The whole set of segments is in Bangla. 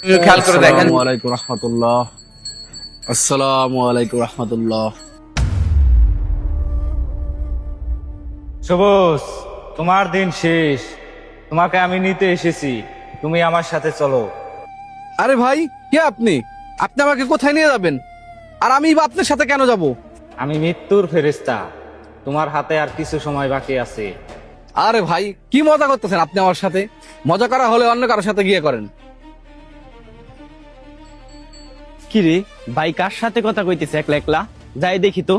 খেয়াল করে দেখেন। আসসালামু আলাইকুম রাহমাতুল্লাহ। আসসালামু আলাইকুম রাহমাতুল্লাহ। সবুজ, তোমার দিন শেষ। তোমাকে আমি নিতে এসেছি, তুমি আমার সাথে চলো। আরে ভাই, কে আপনি? আপনি আমাকে কোথায় নিয়ে যাবেন? আর আমি বা আপনার সাথে কেন যাব? আমি মৃত্যুর ফেরেশতা, তোমার হাতে আর কিছু সময় বাকি আছে। আরে ভাই, কি মজা করতেছেন আপনি আমার সাথে? মজা করা হলে অন্য কারোর সাথে গিয়ে করেন। কি রে ভাই, কার সাথে কথা কইতেছে একলা একলা? যাই দেখি তো।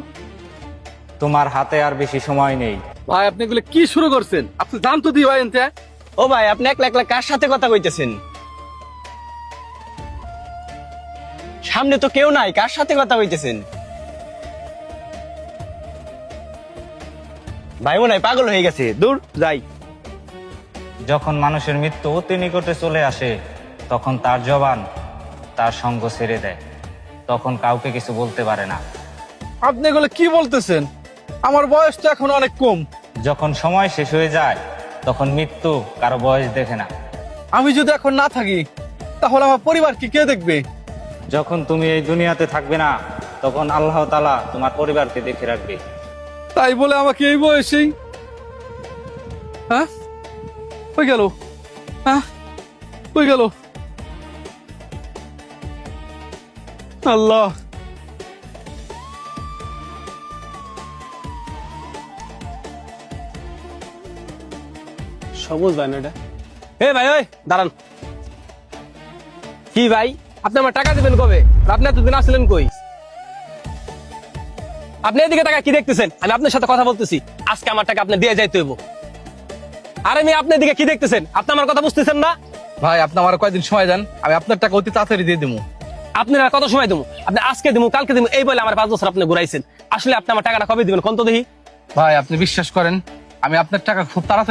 তোমার হাতে আর বেশি সময় নেই। ভাই, আপনি এগুলো কি শুরু করছেন? আপনি জান তো দি ভাই এনতে। ও ভাই, আপনি একলা একলা কার সাথে কথা কইতেছেন? সামনে তো কেউ নাই, কার সাথে কথা কইতেছেন? ভাই মনে হয় পাগল হয়ে গেছে, দূর যাই। যখন মানুষের মৃত্যু অতি নিকটে চলে আসে, তখন তার জবান তার সঙ্গ ছেড়ে দেয়, তখন কাউকে কিছু বলতে পারে না। আপনি এগুলো কি বলতেছেন? আমার বয়স তো এখন অনেক কম। যখন সময় শেষ হয়ে যায়, তখন মৃত্যু কারো বয়স দেখে না। আমি যদি এখন না থাকি, তাহলে আমার পরিবারকে কে দেখবে? যখন তুমি এই দুনিয়াতে থাকবে না, তখন আল্লাহ তাআলা তোমার পরিবারকে দেখে রাখবে। তাই বলে আমাকে এই বয়সেই, হ্যাঁ, কই গেল? হ্যাঁ, কই গেল? আল্লাহ, সবুজ ভাই না এটা? এ ভাই, ওই দাঁড়ান। কি ভাই, আপনি আমার টাকা দিবেন কবে? আর আপনি এতদিন আসলেন কই? আপনি এদিকে টাকা কি দেখতেছেন? আমি আপনার সাথে কথা বলতেছি। আজকে আমার টাকা আপনি দিয়ে যাইতে হইব। আর আমি আপনার দিকে কি দেখতেছেন? আপনি আমার কথা বুঝতেছেন না? ভাই, আপনি আমার কয়দিন সময় দেন, আমি আপনার টাকা অতি তাড়াতাড়ি দিয়ে দেবো। আপনারা কত সময় দেবো? আপনি আজকে দেবো, কালকে দেবো, এই বলে আমার 5 বছর আপনি ঘুরাইছেন। আসলে আপনি আমার টাকাটা কবে দিবেন কোন তো দেখি? ভাই, আপনি বিশ্বাস করেন, আমি আপনার টাকা খুব তাড়াতাড়ি